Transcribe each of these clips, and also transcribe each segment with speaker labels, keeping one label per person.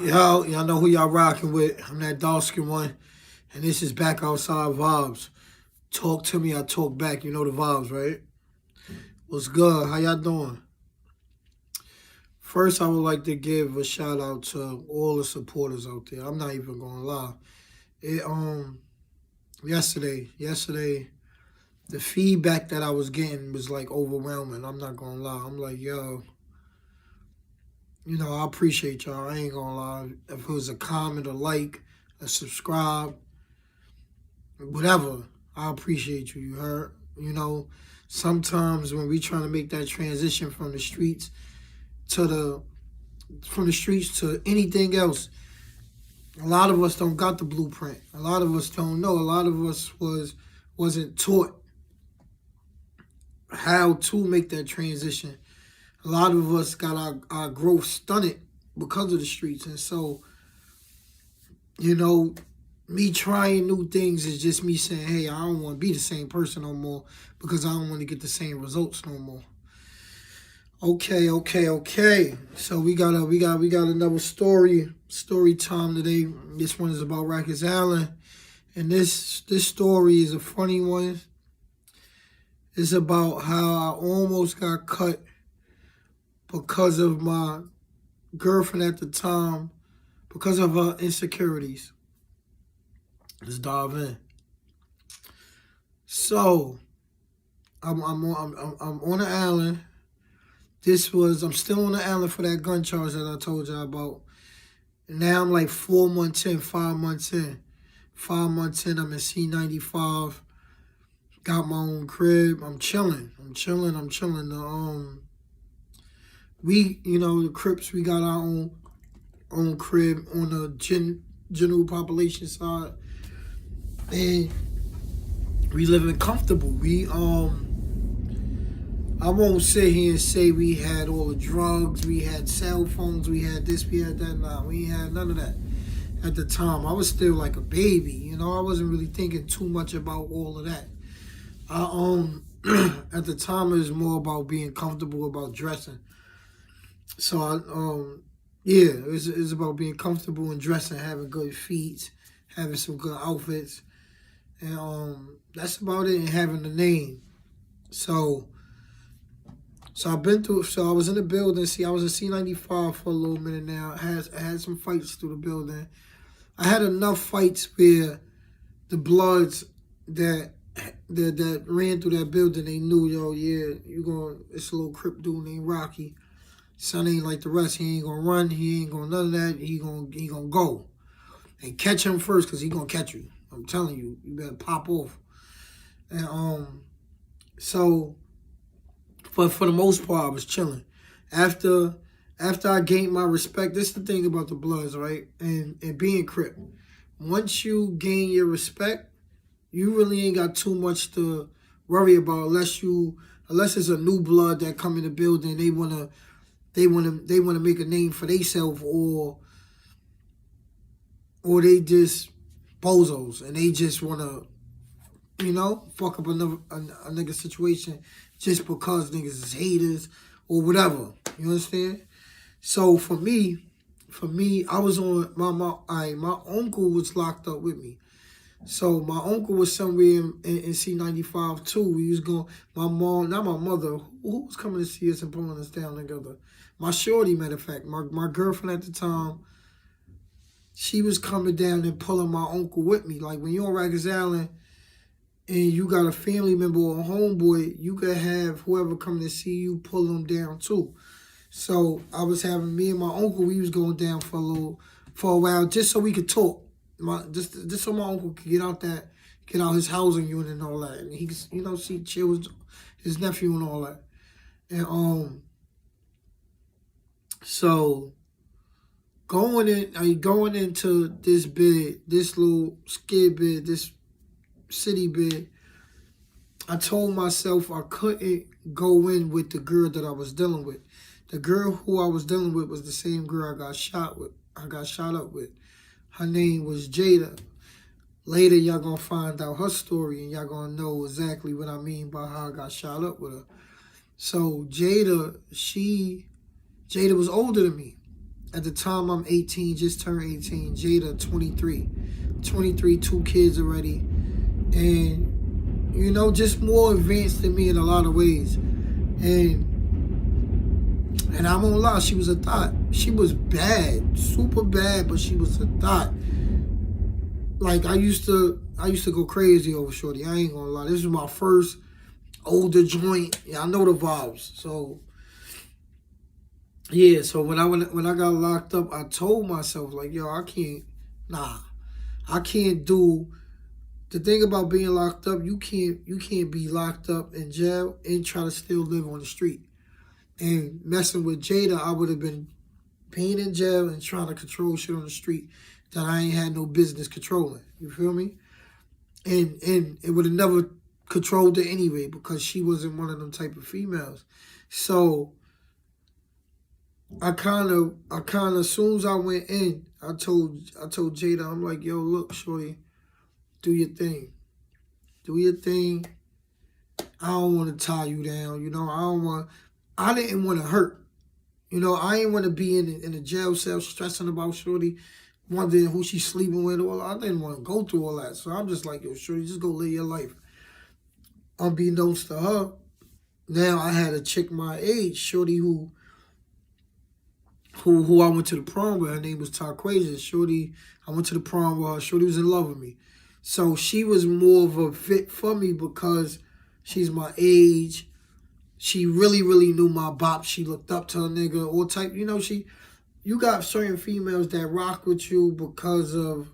Speaker 1: Y'all know who y'all rocking with. I'm that dark-skinned one, and this is Back Outside Vibes. Talk to me, I talk back. You know the vibes, right? What's good? How y'all doing? First, I would like to give a shout out to all the supporters out there. I'm not even gonna lie. It yesterday, the feedback that I was getting was like overwhelming. I'm not gonna lie. I'm like, yo, I appreciate y'all. I ain't gonna lie. If it was a comment, a like, a subscribe, whatever, I appreciate you. You heard? Sometimes when we trying to make that transition from the streets to anything else, a lot of us don't got the blueprint. A lot of us don't know. A lot of us wasn't taught how to make that transition. A lot of us got our growth stunted because of the streets. And so, me trying new things is just me saying, hey, I don't want to be the same person no more because I don't want to get the same results no more. Okay. So we got another story time today. This one is about Rikers Island. And this story is a funny one. It's about how I almost got cut because of my girlfriend at the time, because of her insecurities. Let's dive in. So, I'm on the island. I'm still on the island for that gun charge that I told y'all about. And now I'm like 5 months in. 5 months in, I'm in C95. Got my own crib. I'm chilling. The Crips, we got our own crib on the general population side. And we living comfortable. I won't sit here and say we had all the drugs, we had cell phones, we had this, we had that. Nah, we had none of that at the time. I was still like a baby, I wasn't really thinking too much about all of that. At the time it was more about being comfortable, about dressing. So it's about being comfortable and dressing, having good feet, having some good outfits. And that's about it, and having the name. So I was in the building. See, I was in C95 for a little minute now. I had some fights through the building. I had enough fights where the Bloods that ran through that building, they knew, it's a little Crip dude named Rocky. Son ain't like the rest. He ain't gonna run. He ain't gonna none of that. He gonna go. And catch him first, because he gonna catch you. I'm telling you, you better pop off. And but for the most part, I was chilling. After I gained my respect, this is the thing about the Bloods, right? And being Crip. Once you gain your respect, you really ain't got too much to worry about unless it's a new blood that come in the building. They wanna make a name for themselves, or they just bozos and they just wanna, fuck up a nigga situation just because niggas is haters or whatever. You understand? So for me, I was on my uncle was locked up with me. So my uncle was somewhere in C95 too. We was going, my mom, not my mother, who was coming to see us and pulling us down together. My shorty, matter of fact, my girlfriend at the time, she was coming down and pulling my uncle with me. Like when you're on Rikers Island and you got a family member or a homeboy, you could have whoever coming to see you pull them down too. So I was having me and my uncle, we was going down for a while just so we could talk. Just so my uncle could get out his housing unit and all that, and he could, see chill his nephew and all that. And so going into this bed, this little skid bed, this city bed, I told myself I couldn't go in with the girl that I was dealing with. The girl who I was dealing with was the same girl I got shot up with. Her name was Jada. Later, y'all gonna find out her story and y'all gonna know exactly what I mean by how I got shot up with her. So Jada was older than me. At the time, I'm 18, just turned 18. Jada, 23. 23, 2 kids already. And, you know, just more advanced than me in a lot of ways. And I won't lie, she was a thought. She was bad, super bad, but she was a thought. Like, I used to go crazy over shorty. I ain't gonna lie. This was my first older joint. Yeah, I know the vibes. So, yeah. So when I got locked up, I told myself, like, yo, I can't do. The thing about being locked up, you can't be locked up in jail and try to still live on the street. And messing with Jada, I would have been being in jail and trying to control shit on the street that I ain't had no business controlling. You feel me? And it would have never controlled it anyway because she wasn't one of them type of females. So I kind of, as soon as I went in, I told Jada, I'm like, yo, look, shorty, do your thing. Do your thing. I don't want to tie you down. You know, I didn't want to hurt. You know, I ain't want to be in a jail cell stressing about shorty, wondering who she's sleeping with. I didn't want to go through all that. So I'm just like, yo, shorty, just go live your life. Unbeknownst to her, now I had a chick my age, shorty, who I went to the prom with. Her name was Tarquasia. Shorty, I went to the prom with her. Shorty was in love with me. So she was more of a fit for me because she's my age. She really, really knew my bop. She looked up to her nigga. All type, you know, you got certain females that rock with you because of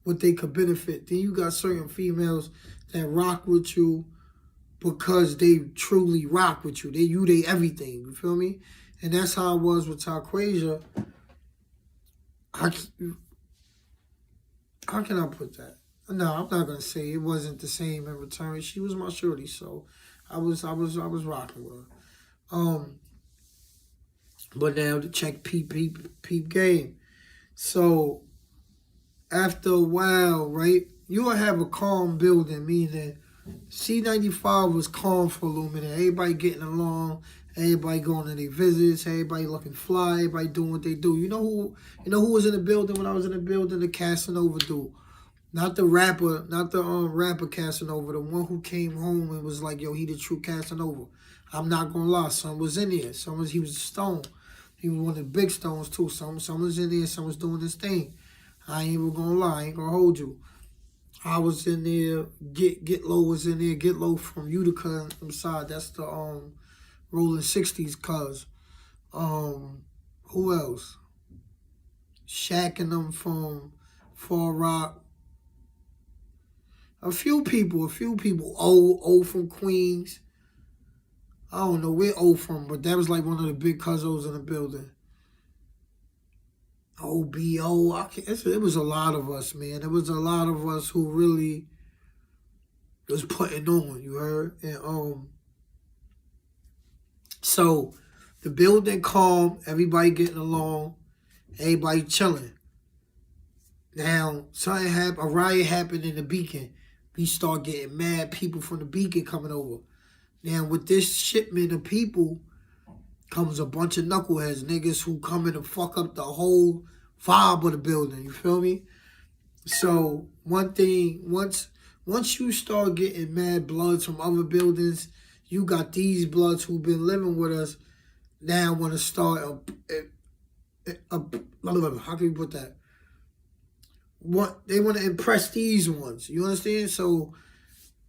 Speaker 1: what they could benefit. Then you got certain females that rock with you because they truly rock with you. They everything. You feel me? And that's how it was with Tarquasia. How can I put that? No, I'm not gonna say it wasn't the same in return. She was my shorty, so I was rocking with her. But now to check peep game. So after a while, right, you will have a calm building, meaning C95 was calm for a little minute. Everybody getting along, everybody going to their visits, everybody looking fly, everybody doing what they do. You know who was in the building when I was in the building? The Casanova dude. Not the rapper Casanova, the one who came home and was like, yo, he the true Casanova. I'm not gonna lie, son was in there. He was a stone. He was one of the big stones too. Some was in there, some was doing this thing. I ain't even gonna lie, I ain't gonna hold you. I was in there, Get Low was in there, Get Low from Utica inside. That's the Rolling 60s cuz. Who else? Shaq and them from Far Rock. A few people. O from Queens. I don't know where O from, but that was like one of the big cuzos in the building. OBO. It was a lot of us, man. It was a lot of us who really was putting on, you heard? And so the building calm, everybody getting along, everybody chilling. Now, a riot happened in the Beacon. We start getting mad people from the Beacon coming over. Now, with this shipment of people comes a bunch of knuckleheads, niggas who come in to fuck up the whole vibe of the building, you feel me? So, one thing, once you start getting mad bloods from other buildings, you got these bloods who've been living with us now want to start how can you put that? They want to impress these ones. You understand? So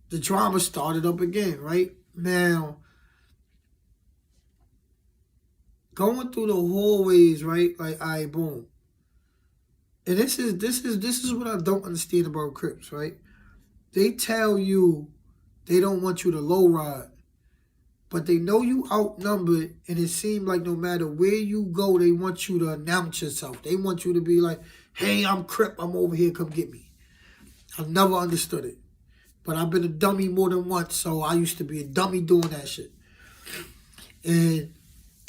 Speaker 1: the drama started up again, right? Now, going through the hallways, right? Like, all right, boom. And this is what I don't understand about Crips, right? They tell you they don't want you to low ride, but they know you outnumbered, and it seems like no matter where you go, they want you to announce yourself. They want you to be like, hey, I'm Crip, I'm over here, come get me. I never understood it. But I've been a dummy more than once, so I used to be a dummy doing that shit. And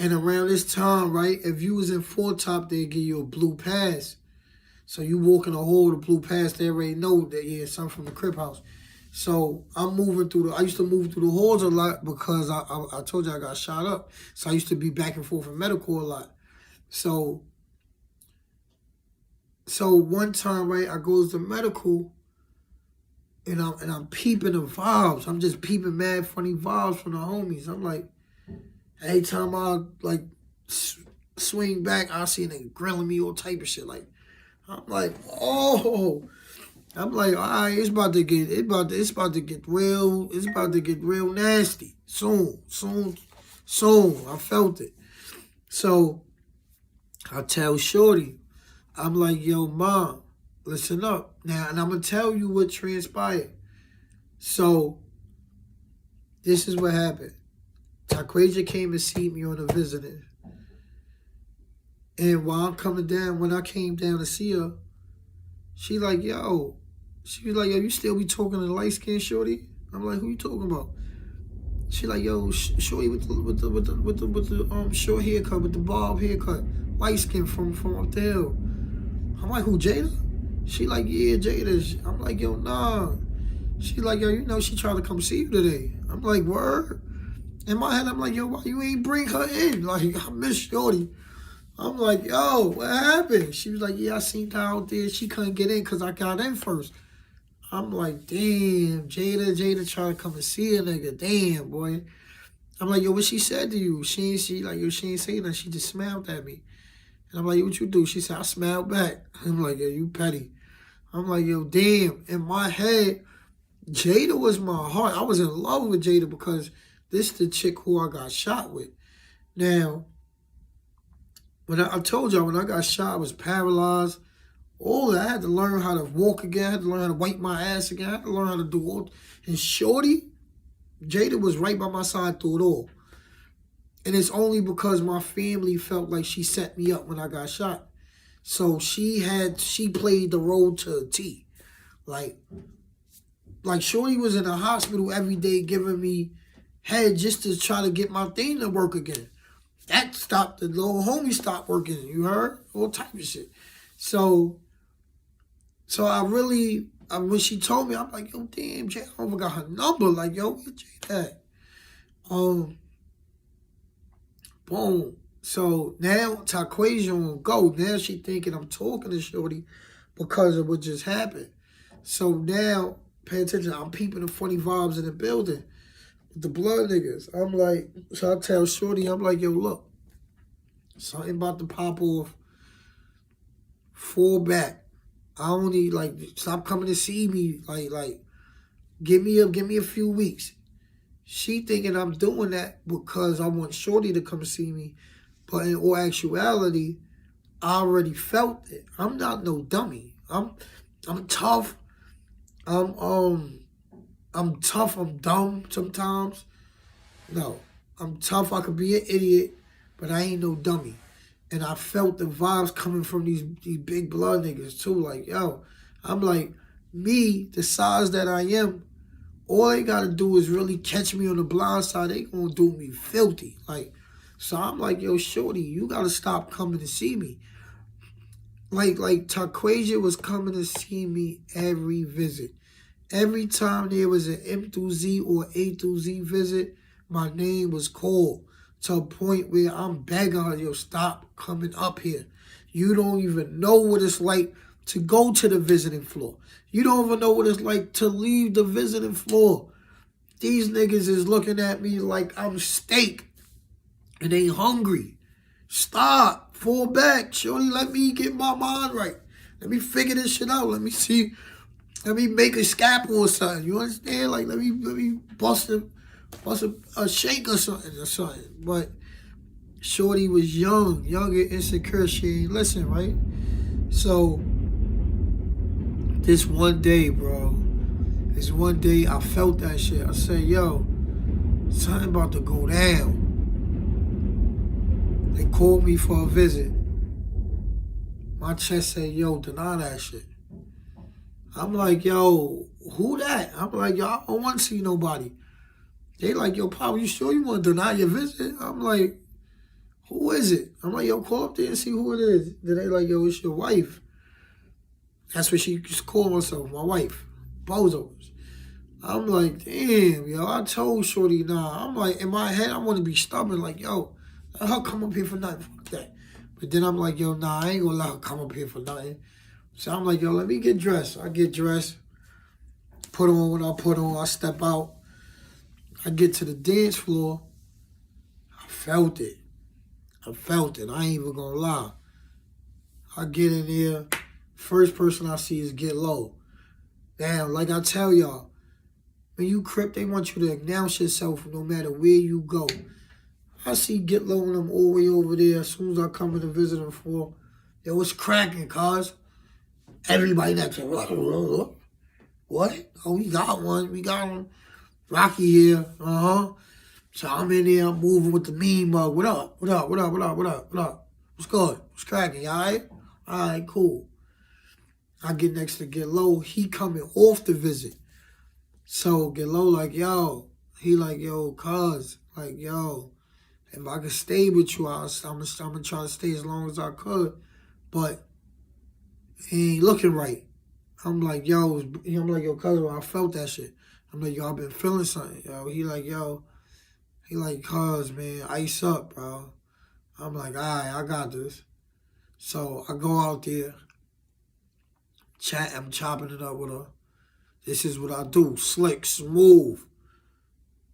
Speaker 1: around this time, right, if you was in Four Top, they'd give you a blue pass. So you walk in the hall, the blue pass, they already know that, yeah, something from the Crip house. So I used to move through the halls a lot because I told you I got shot up. So I used to be back and forth in medical a lot. So So one time, right, I goes to medical, and I'm peeping the vibes. I'm just peeping mad funny vibes from the homies. I'm like, every time I like swing back, I see a nigga grilling me, all type of shit. Like, I'm like, oh, I'm like, all right, it's about to get real nasty soon. I felt it. So I tell Shorty, I'm like, yo, mom, listen up now, and I'm gonna tell you what transpired. So this is what happened. Taquasia came to see me on a visiting. And while I'm coming down, when I came down to see her, she like, yo, she was like, yo, you still be talking to the light skinned Shorty? I'm like, who you talking about? She like, yo, Shorty with the short haircut, with the bob haircut, light skin from up the hill. I'm like, who, Jada? She like, yeah, Jada. I'm like, yo, nah. She like, yo, you know she tried to come see you today. I'm like, word? In my head, I'm like, yo, why you ain't bring her in? Like, I miss Shorty. I'm like, yo, what happened? She was like, yeah, I seen her out there. She couldn't get in because I got in first. I'm like, damn, Jada trying to come and see a nigga. Damn, boy. I'm like, yo, what she said to you? She ain't say nothing. She just smiled at me. And I'm like, yo, what you do? She said, I smiled back. I'm like, yo, you petty. I'm like, yo, damn. In my head, Jada was my heart. I was in love with Jada because this is the chick who I got shot with. Now, when I told y'all, when I got shot, I was paralyzed. All that, I had to learn how to walk again. I had to learn how to wipe my ass again. I had to learn how to do all. And Shorty, Jada was right by my side through it all. And it's only because my family felt like she set me up when I got shot. So she played the role to a T. Like Shorty was in the hospital every day giving me head just to try to get my thing to work again. That stopped, the little homie stopped working, you heard? All type of shit. So when she told me, I'm like, yo, damn, Jay, I forgot her number. Like, yo, where Jay at? Boom. So now Taquasia on go. Now she thinking I'm talking to Shorty because of what just happened. So now, pay attention, I'm peeping the funny vibes in the building with the blood niggas. I'm like, so I tell Shorty, I'm like, yo, look, something about to pop off. Fall back. I only stop coming to see me. Like, give me a few weeks. She thinking I'm doing that because I want Shorty to come see me, but in all actuality, I already felt it. I'm not no dummy. I'm tough. I'm tough. I'm dumb sometimes. No, I'm tough. I could be an idiot, but I ain't no dummy. And I felt the vibes coming from these big blood niggas too. Like, yo, I'm like, me, the size that I am, all they gotta do is really catch me on the blind side. They gonna do me filthy. Like, so I'm like, yo, Shorty, you gotta stop coming to see me. Like Taquasia was coming to see me every visit. Every time there was an M through Z or A through Z visit, my name was called. To a point where I'm begging her, yo, stop coming up here. You don't even know what it's like to go to the visiting floor. You don't even know what it's like to leave the visiting floor. These niggas is looking at me like I'm steak and they hungry. Stop. Fall back. Shorty, let me get my mind right. Let me figure this shit out. Let me see. Let me make a scalpel or something. You understand? Like, let me bust a shake or something. But Shorty was young and insecure. She ain't listen, right? So this one day, I felt that shit. I said, yo, something about to go down. They called me for a visit. My chest said, yo, deny that shit. I'm like, yo, who that? I'm like, yo, I don't want to see nobody. They like, yo, Pop, you sure you want to deny your visit? I'm like, who is it? I'm like, yo, call up there and see who it is. Then they like, yo, it's your wife. That's what she just called herself, my wife. Bozos. I'm like, damn, yo, I told Shorty, nah. I'm like, in my head, I want to be stubborn, like, yo, let her come up here for nothing. Fuck that. But then I'm like, yo, nah, I ain't gonna let her come up here for nothing. So I'm like, yo, let me get dressed. I get dressed, put on what I put on, I step out. I get to the dance floor. I felt it. I ain't even gonna lie. I get in there. First person I see is Get Low. Now, like I tell y'all, when you Crip, they want you to announce yourself no matter where you go. I see Get Low and them all the way over there. As soon as I come in to visit them for, yo, it's cracking, cuz. Everybody next to me, what? Oh, we got one. We got him. Rocky here. So I'm in there, I'm moving with the mean mug. What up? What up? What up? What up? What up? What up? What's good? What's cracking? You all right? All right, cool. I get next to Get Low. He coming off the visit. So Get Low like, yo. He like, yo, cuz. Like, yo, if I could stay with you, I'm going to try to stay as long as I could. But he ain't looking right. I'm like, yo, cuz, I felt that shit. I'm like, yo, I've been feeling something, yo. He like, cuz, man, ice up, bro. I'm like, all right, I got this. So I go out there, I'm chopping it up with her. This is what I do, slick, smooth.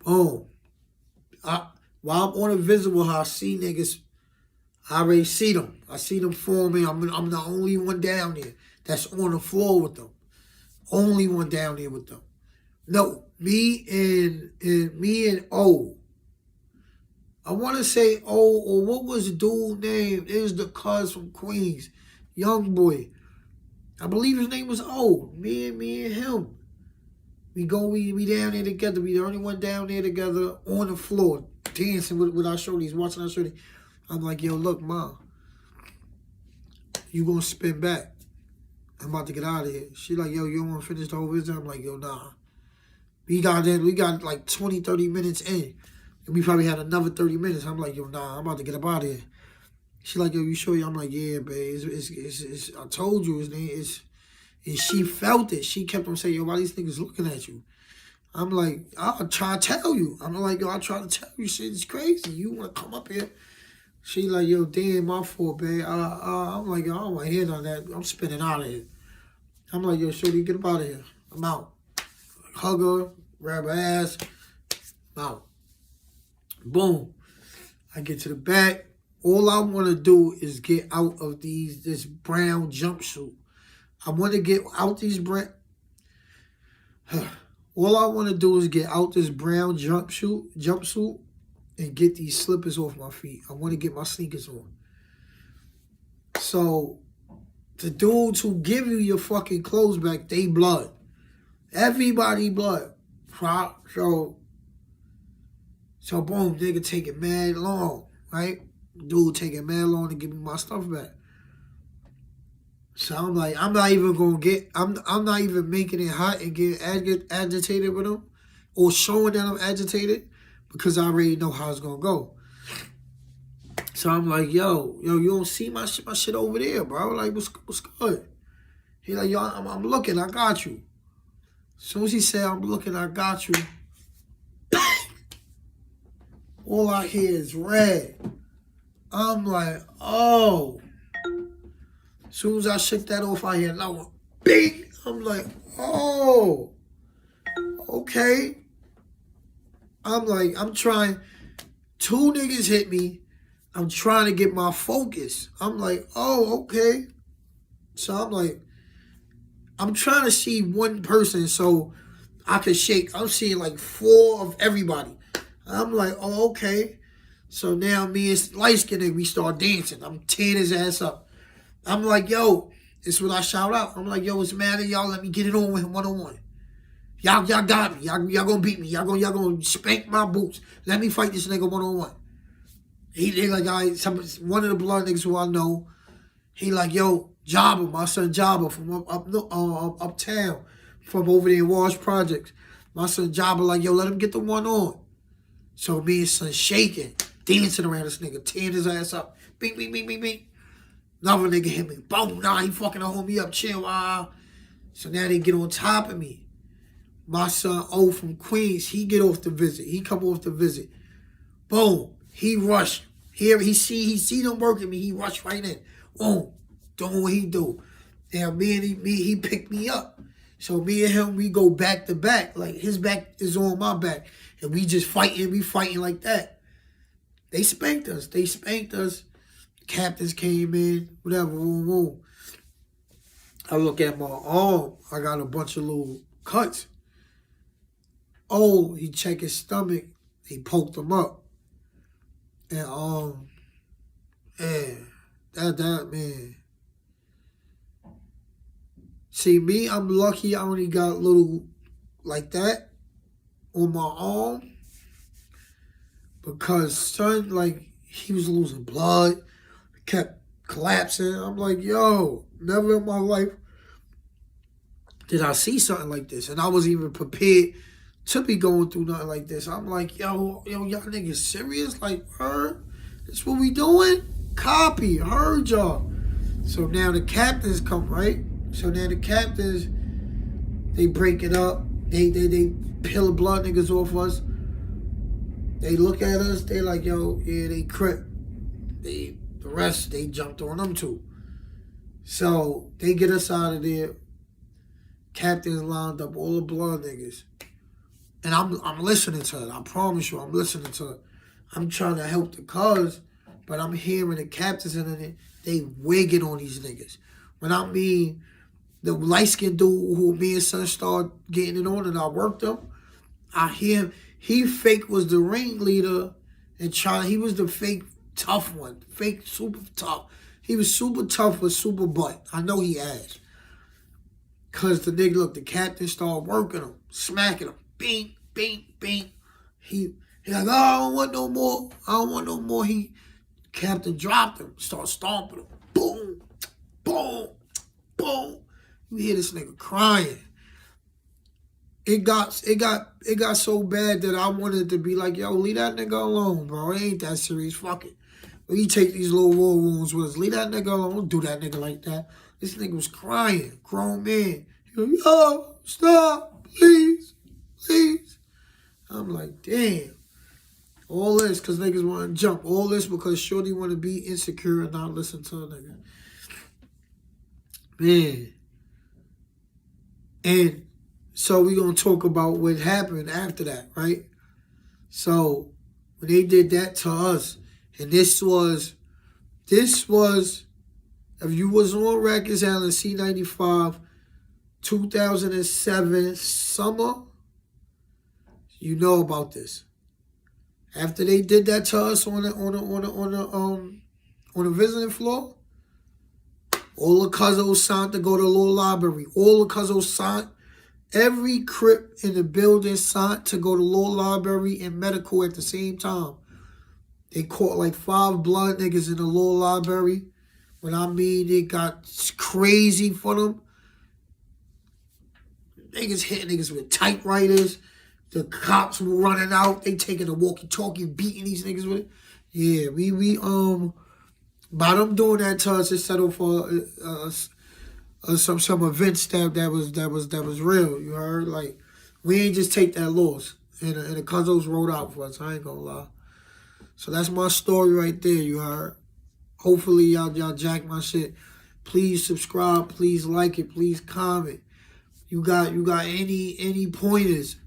Speaker 1: Boom. While I'm on a visit with her, I see niggas, I already see them. I see them forming. I'm the only one down there that's on the floor with them. Only one down there with them. No, me and O. I want to say O, or what was the dude name? It was the cuz from Queens, young boy. I believe his name was O. Me and him. We down there together. We the only one down there together on the floor, dancing with our shorties, watching our shorties. I'm like, yo, look, Ma, you gonna spin back. I'm about to get out of here. She like, yo, you don't want to finish the whole visit? I'm like, yo, nah. We got like 20, 30 minutes in. And we probably had another 30 minutes. I'm like, yo, nah, I'm about to get up out of here. She like, yo, you sure? I'm like, yeah, babe. It's I told you his name is. And she felt it. She kept on saying, yo, why these niggas looking at you? I'm like, I'll try to tell you. I'm like, yo, I'll try to tell you. Shit is crazy. You want to come up here? She like, yo, damn, my fault, babe. I'm like, yo, I don't want to hear none of that. I'm spinning out of here. I'm like, yo, shorty, get up out of here. I'm out. Hug her, grab her ass, I'm out. Boom. I get to the back. All I want to do is get out of this brown jumpsuit. I want to get out these all I want to do is get out this brown jumpsuit and get these slippers off my feet. I want to get my sneakers on. So the dudes who give you your fucking clothes back, they blood. Everybody blood. So boom, nigga taking mad long, right? Dude taking mad long to give me my stuff back. So I'm like, I'm not even making it hot and getting agitated with him or showing that I'm agitated because I already know how it's gonna go. So I'm like, yo, you don't see my shit over there, bro? Like, what's good? He like, yo, I'm looking, I got you. As soon as he said, I'm looking, I got you, all I hear is red. I'm like, oh. As soon as I shook that off, I hear another bing. I'm like, oh, okay. I'm like, I'm trying. Two niggas hit me. I'm trying to get my focus. I'm like, oh, okay. So I'm like, I'm trying to see one person so I can shake. I'm seeing like four of everybody. I'm like, oh, okay. So now me and light-skinned, we start dancing. I'm tearing his ass up. I'm like, yo, it's what I shout out. I'm like, yo, it's mad at y'all. Let me get it on with him one-on-one. Y'all got me. Y'all gonna beat me. Y'all gonna spank my boots. Let me fight this nigga one-on-one. He like, one of the blood niggas who I know, he like, yo, Jabba, my son Jabba from uptown, from over there in Walsh Projects. My son Jabba like, yo, let him get the one on. So me and son shaking, dancing around this nigga, tearing his ass up. Bing, bing, bing, bing, bing. Another nigga hit me. Boom, nah, he fucking hold me up, chill. So now they get on top of me. My son O from Queens, he get off the visit. He come off the visit. Boom, he rush. Here he see them working me. He rush right in. Boom, doing what he do. Now he picked me up. So me and him, we go back to back. Like his back is on my back. And we just fighting, like that. They spanked us. Captains came in, whatever, woo. I look at my arm. I got a bunch of little cuts. Oh, he checked his stomach. He poked him up. And man. See, me, I'm lucky I only got little like that on my arm. Because son, like, he was losing blood. Kept collapsing. I'm like, yo, never in my life did I see something like this. And I wasn't even prepared to be going through nothing like this. I'm like, yo, y'all niggas serious? Like, heard? That's what we doing? Copy, heard y'all. So now the captains come, right? So now the captains, they break it up. They peel the blood niggas off us. They look at us, they like, yo, yeah, they crip. The rest, they jumped on them too. So they get us out of there. Captains lined up all the blood niggas. And I'm listening to it. I promise you, I'm listening to it. I'm trying to help the cause, but I'm hearing the captains in it, they wigging on these niggas. When I mean the light-skinned dude who me and son started getting it on and I worked him, I hear him. He fake was the ringleader and he was the fake tough one. Fake super tough. He was super tough with super butt. I know he has. Cause the nigga, look, the captain started working him, smacking him. Bing, bing, bing. He like, oh, I don't want no more. Captain dropped him, started stomping him. Boom, boom, boom. You hear this nigga crying. It got so bad that I wanted to be like, yo, leave that nigga alone, bro. It ain't that serious. Fuck it. We take these little war wounds with us. Leave that nigga alone. Don't do that nigga like that. This nigga was crying. Grown man. He was, yo, stop. Please. I'm like, damn. All this because niggas want to jump. All this because shorty want to be insecure and not listen to a nigga. Man. And so we're going to talk about what happened after that, right? So when they did that to us, and this was, if you was on Rikers Island C-95, 2007 summer, you know about this. After they did that to us on the visiting floor, all the cousins signed to go to the little library. All the cousins signed. Every crip in the building signed to go to law library and medical at the same time. They caught like 5 blood niggas in the law library. When I mean it got crazy for them. Niggas hit niggas with typewriters. The cops were running out. They taking a walkie-talkie, beating these niggas with it. Yeah, we by them doing that to us, it settled for some events that was real. You heard? Like, we ain't just take that loss. And the cousins rolled out for us. I ain't gonna lie. So that's my story right there. You heard? Hopefully y'all jack my shit. Please subscribe. Please like it. Please comment. You got any pointers?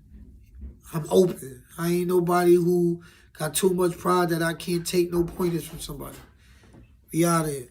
Speaker 1: I'm open. I ain't nobody who got too much pride that I can't take no pointers from somebody. We out of here.